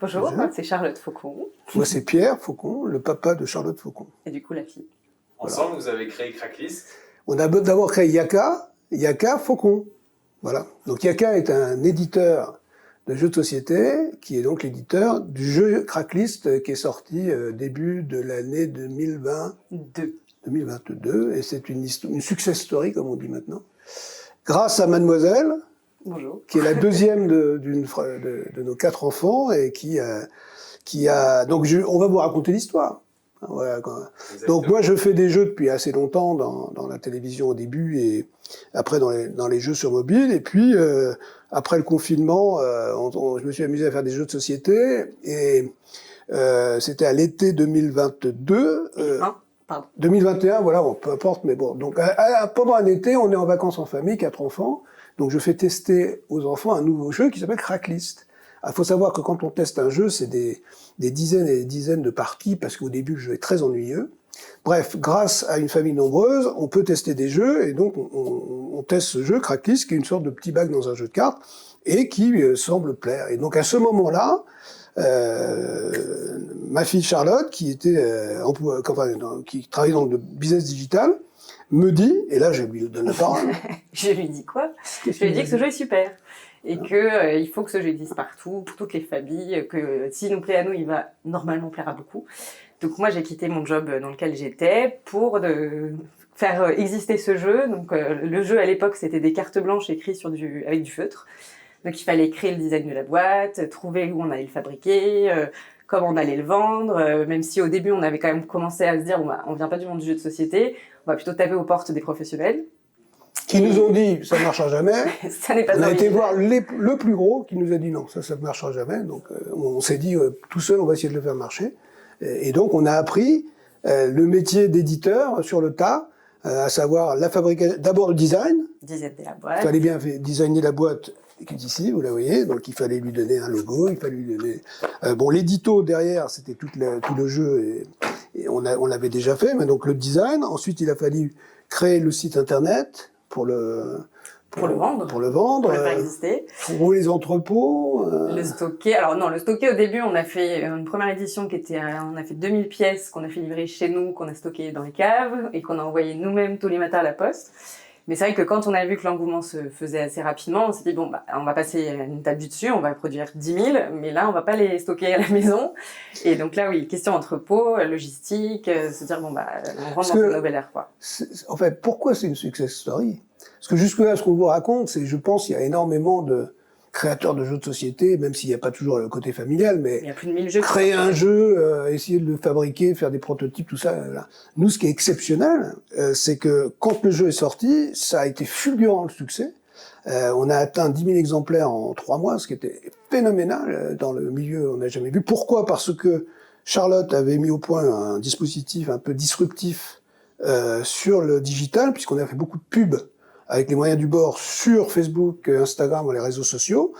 Bonjour, Déjà. c'est Charlotte Faucon. Moi, c'est Pierre Faucon, le papa de Charlotte Faucon. Et du coup, la fille. Ensemble, vous avez créé Cracklist. On a d'abord créé Yaka Faucon. Voilà. Donc Yaka est un éditeur de jeux de société, qui est donc l'éditeur du jeu Cracklist qui est sorti début de l'année 2022. Et c'est une success story, comme on dit maintenant. Grâce à Mademoiselle, Bonjour. qui est la deuxième de nos 4 enfants et qui a donc on va vous raconter l'histoire. Voilà. Donc moi je fais des jeux depuis assez longtemps dans la télévision au début et après dans les jeux sur mobile, et puis après le confinement je me suis amusé à faire des jeux de société et c'était à l'été 2022 Pardon. 2021, voilà, bon, peu importe, mais bon. Donc pendant un été, on est en vacances en famille, 4 enfants. Donc je fais tester aux enfants un nouveau jeu qui s'appelle Cracklist. Il faut savoir que quand on teste un jeu, c'est des dizaines et des dizaines de parties, parce qu'au début, le jeu est très ennuyeux. Bref, grâce à une famille nombreuse, on peut tester des jeux, et donc on teste ce jeu, Cracklist, qui est une sorte de petit bac dans un jeu de cartes, et qui semble plaire. Et donc à ce moment-là, ma fille Charlotte, qui travaillait dans le business digital, me dit, et là je lui donne la parole. Je lui dis quoi? Je lui dis que ce jeu est super. Et que il faut que ce jeu existe partout, pour toutes les familles, que s'il nous plaît à nous, il va normalement plaire à beaucoup. Donc moi, j'ai quitté mon job dans lequel j'étais pour faire exister ce jeu. Donc le jeu à l'époque, c'était des cartes blanches écrites avec du feutre. Donc il fallait créer le design de la boîte, trouver où on allait le fabriquer, comment on allait le vendre, même si au début on avait quand même commencé à se dire on vient pas du monde du jeu de société, on va plutôt taper aux portes des professionnels. Qui nous ont dit ça ne marchera jamais. Ça n'est pas On a été original. voir le plus gros qui nous a dit non, ça ne marchera jamais. Donc on s'est dit tout seul on va essayer de le faire marcher. Et donc on a appris le métier d'éditeur sur le tas, à savoir la fabrication, d'abord le design. Design de la Il boîte. fallait bien designer la boîte qui est ici, vous la voyez, donc il fallait lui donner un logo, il fallait lui donner... l'édito derrière, c'était tout le jeu, et on l'avait déjà fait, mais donc le design. Ensuite, il a fallu créer le site internet pour le vendre, Pour le faire exister. pour les entrepôts. Le stocker. Alors non, le stocker au début, on a fait une première édition on a fait 2000 pièces qu'on a fait livrer chez nous, qu'on a stocké dans les caves et qu'on a envoyé nous-mêmes tous les matins à la poste. Mais c'est vrai que quand on a vu que l'engouement se faisait assez rapidement, on s'est dit on va passer une étape du dessus, on va produire 10 000, mais là on va pas les stocker à la maison. Et donc là oui, question entrepôt, logistique, se dire on rentre dans une nouvelle ère quoi. En fait, pourquoi c'est une success story? Parce que jusque-là, ce qu'on vous raconte, c'est, je pense, il y a énormément de créateurs de jeux de société, même s'il n'y a pas toujours le côté familial, mais il y a plus de 1000 jeux. Créer un jeu, essayer de le fabriquer, faire des prototypes, tout ça. Là. Nous, ce qui est exceptionnel, c'est que quand le jeu est sorti, ça a été fulgurant le succès. On a atteint 10 000 exemplaires en 3 mois, ce qui était phénoménal dans le milieu. On n'a jamais vu. Pourquoi? Parce que Charlotte avait mis au point un dispositif un peu disruptif sur le digital, puisqu'on a fait beaucoup de pubs avec les moyens du bord sur Facebook, Instagram, les réseaux sociaux.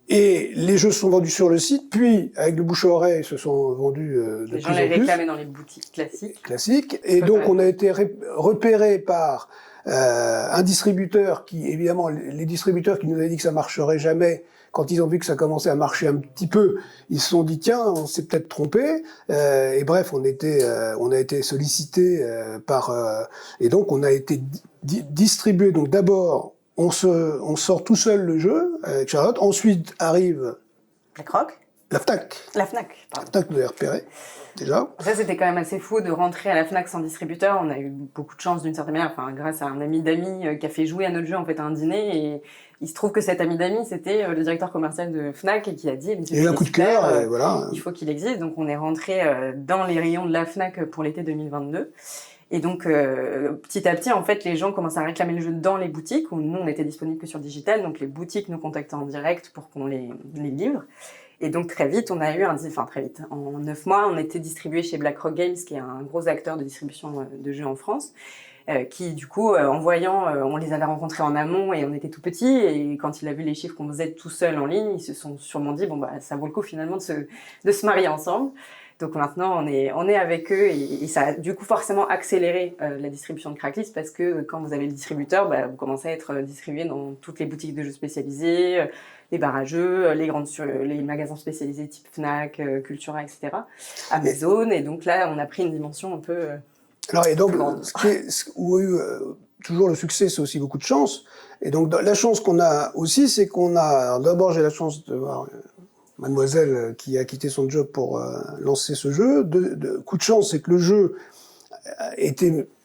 Et les jeux se sont vendus sur le site, puis avec le bouche à oreille, se sont vendus de plus en plus. Les gens les réclamaient dans les boutiques classiques. Et donc on a été repéré par un distributeur qui, évidemment, les distributeurs qui nous avaient dit que ça marcherait jamais, quand ils ont vu que ça commençait à marcher un petit peu, ils se sont dit tiens, on s'est peut-être trompé. Et bref, on a été sollicité et donc on a été distribué. Donc d'abord, on sort tout seul le jeu avec Charlotte. Ensuite arrive la Fnac. La Fnac, pardon. La Fnac nous a repéré, déjà. Ça, c'était quand même assez fou de rentrer à la Fnac sans distributeur. On a eu beaucoup de chance d'une certaine manière, grâce à un ami d'amis qui a fait jouer à notre jeu à un dîner. Et il se trouve que cet ami d'amis, c'était le directeur commercial de Fnac et qui a dit il a un coup de cœur, et voilà. Il faut qu'il existe. Donc on est rentré dans les rayons de la Fnac pour l'été 2022. Et donc, petit à petit, en fait, les gens commencent à réclamer le jeu dans les boutiques, où nous, on était disponible que sur digital, donc les boutiques nous contactaient en direct pour qu'on les livre. Et donc, très vite, on a eu très vite. En 9 mois, on était distribué chez BlackRock Games, qui est un gros acteur de distribution de jeux en France, qui, du coup, en voyant, on les avait rencontrés en amont et on était tout petits, et quand il a vu les chiffres qu'on faisait tout seul en ligne, ils se sont sûrement dit, ça vaut le coup finalement de se marier ensemble. Donc maintenant, on est avec eux et ça a du coup forcément accéléré la distribution de Cracklis parce que quand vous avez le distributeur, vous commencez à être distribué dans toutes les boutiques de jeux spécialisées, les bars à jeux, les magasins spécialisés type Fnac, Cultura, etc., Amazon. Et donc là, on a pris une dimension un peu Alors, et donc, plus grande. où toujours le succès, c'est aussi beaucoup de chance. Et donc, la chance qu'on a aussi, c'est qu'on a... D'abord, j'ai la chance de voir mademoiselle qui a quitté son job pour lancer ce jeu. Coup de chance, c'est que le jeu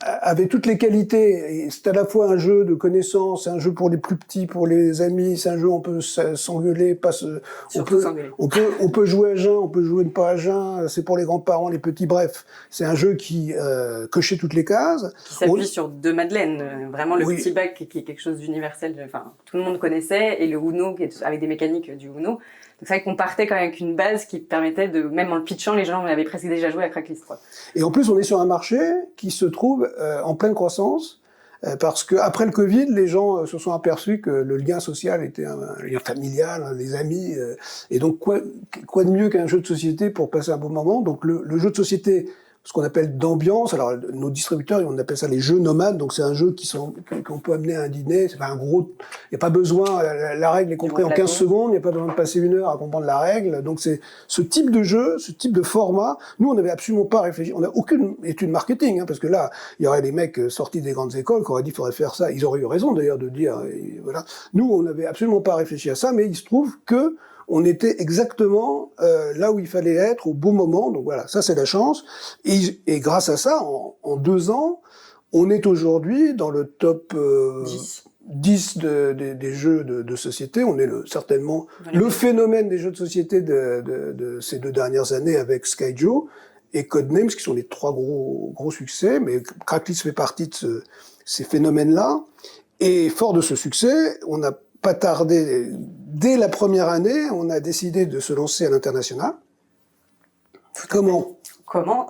avait toutes les qualités. C'est à la fois un jeu de connaissances, un jeu pour les plus petits, pour les amis. C'est un jeu où on peut s'engueuler, on peut jouer à jeun, on peut jouer pas à jeun. C'est pour les grands-parents, les petits. Bref, c'est un jeu qui cochait toutes les cases. Qui s'appuie sur deux madeleines. Vraiment le petit bac qui est quelque chose d'universel. Enfin, tout le monde connaissait, et le Uno qui est avec des mécaniques du Uno. Donc c'est vrai qu'on partait quand même avec une base qui permettait de, même en le pitchant, les gens avaient presque déjà joué à Cracklis, quoi. Et en plus, on est sur un marché qui se trouve en pleine croissance, parce que après le Covid, les gens se sont aperçus que le lien social était un lien familial, les amis, et donc quoi de mieux qu'un jeu de société pour passer un bon moment. Donc le jeu de société, ce qu'on appelle d'ambiance. Alors, nos distributeurs, on appelle ça les jeux nomades. Donc, c'est un jeu qu'on peut amener à un dîner. C'est pas un gros, il n'y a pas besoin, la règle est comprise en 15 secondes. Il n'y a pas besoin de passer 1 heure à comprendre la règle. Donc, c'est ce type de jeu, ce type de format. Nous, on n'avait absolument pas réfléchi. On n'a aucune étude marketing, parce que là, il y aurait des mecs sortis des grandes écoles qui auraient dit qu'il faudrait faire ça. Ils auraient eu raison, d'ailleurs, de dire, voilà. Nous, on n'avait absolument pas réfléchi à ça, mais il se trouve que on était exactement là où il fallait être au bon moment. Donc voilà, ça c'est la chance. Et grâce à ça, en 2 ans, on est aujourd'hui dans le top 10 des jeux de société. On est certainement le phénomène des jeux de société de ces 2 dernières années avec Skyjo et Codenames, qui sont les 3 gros succès. Mais Cracklis fait partie de ces phénomènes-là. Et fort de ce succès, on n'a pas tardé, dès la première année, on a décidé de se lancer à l'international. Comment ?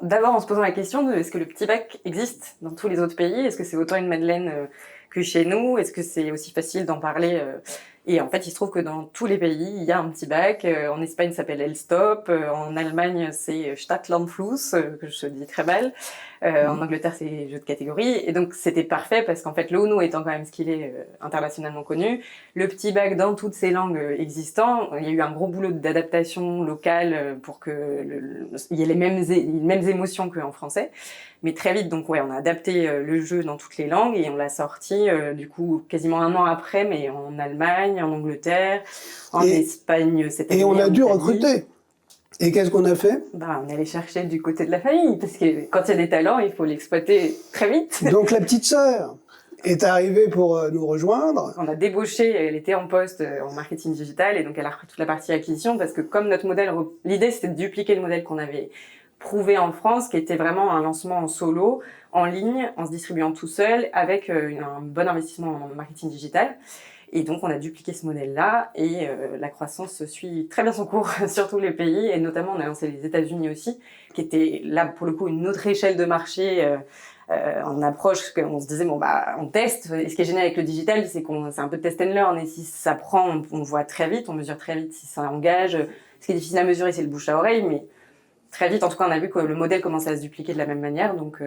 D'abord en se posant la question de est-ce que le petit bac existe dans tous les autres pays ? Est-ce que c'est autant une madeleine que chez nous ? Est-ce que c'est aussi facile d'en parler ? Et en fait, il se trouve que dans tous les pays, il y a un petit bac. En Espagne, ça s'appelle Elstop. En Allemagne, c'est Stadtlandfluss, que je dis très mal. En Angleterre, c'est jeu de catégorie. Et donc, c'était parfait parce qu'en fait, le Uno étant quand même ce qu'il est internationalement connu, le petit bac dans toutes ces langues existantes, il y a eu un gros boulot d'adaptation locale pour que il y ait les mêmes émotions qu'en français. Mais très vite, donc ouais, on a adapté le jeu dans toutes les langues et on l'a sorti du coup quasiment 1 an après, mais en Allemagne, en Angleterre, en Espagne, c'était. Et on a dû recruter. Et qu'est-ce qu'on a fait ? On est allé chercher du côté de la famille, parce que quand il y a des talents, il faut l'exploiter très vite. Donc la petite sœur est arrivée pour nous rejoindre. On a débauché, elle était en poste en marketing digital, et donc elle a repris toute la partie acquisition, parce que comme notre modèle, l'idée c'était de dupliquer le modèle qu'on avait prouvé en France, qui était vraiment un lancement en solo, en ligne, en se distribuant tout seul, avec un bon investissement en marketing digital. Et donc, on a dupliqué ce modèle-là et la croissance suit très bien son cours sur tous les pays. Et notamment, on a lancé les États-Unis aussi, qui était là, pour le coup, une autre échelle de marché en approche. On se disait, on teste. Et ce qui est génial avec le digital, c'est c'est un peu de test and learn. Et si ça prend, on voit très vite, on mesure très vite si ça engage. Ce qui est difficile à mesurer, c'est le bouche à oreille. Mais très vite, en tout cas, on a vu que le modèle commençait à se dupliquer de la même manière. Donc,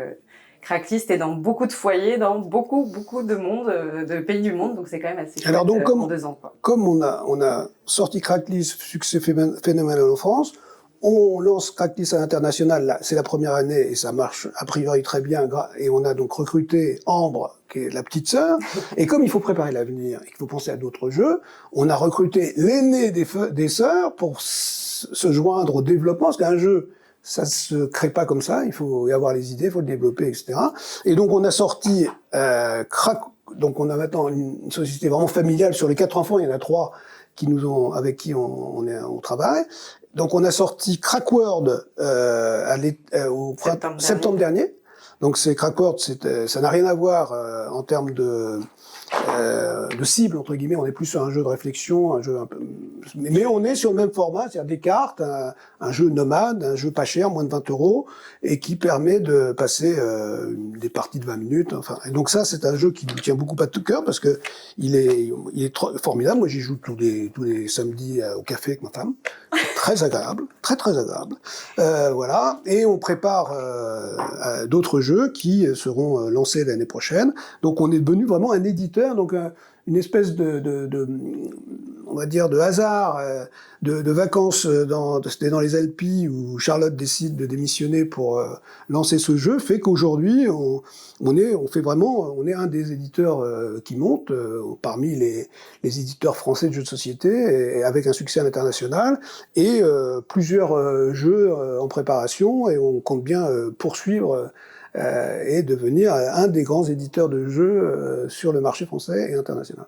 Cracklis est dans beaucoup de foyers, dans beaucoup de monde, de pays du monde, donc c'est quand même assez chouette. Alors donc, en 2 ans, quoi. Comme on a sorti Cracklis, succès phénoménal en France, on lance Cracklis à l'international, là, c'est la première année et ça marche a priori très bien, et on a donc recruté Ambre, qui est la petite sœur, et comme il faut préparer l'avenir, et qu'il faut penser à d'autres jeux, on a recruté l'aîné des sœurs pour se joindre au développement, parce qu'un jeu, ça se crée pas comme ça, il faut y avoir les idées, il faut le développer, etc. Et donc on a sorti donc on a maintenant une société vraiment familiale. Sur les 4 enfants, il y en a 3 avec qui on travaille. Donc on a sorti Crackworld au septembre dernier. Donc c'est Crackworld, ça n'a rien à voir en termes de cible entre guillemets. On est plus sur un jeu de réflexion, un jeu un peu, mais on est sur le même format, c'est-à-dire des cartes, un jeu nomade, un jeu pas cher, moins de 20 €, et qui permet de passer des parties de 20 minutes. Enfin, et donc ça, c'est un jeu qui nous tient beaucoup à cœur parce que il est formidable. Moi, j'y joue tous les samedis au café avec ma femme. Très agréable, très agréable. Voilà. Et on prépare d'autres jeux qui seront lancés l'année prochaine. Donc on est devenu vraiment un éditeur, donc une espèce on va dire de hasard, de vacances c'était dans les Alpes où Charlotte décide de démissionner pour lancer ce jeu, fait qu'aujourd'hui on est un des éditeurs qui monte parmi les éditeurs français de jeux de société, et avec un succès à l'international et plusieurs jeux en préparation, et on compte bien poursuivre et devenir un des grands éditeurs de jeux sur le marché français et international.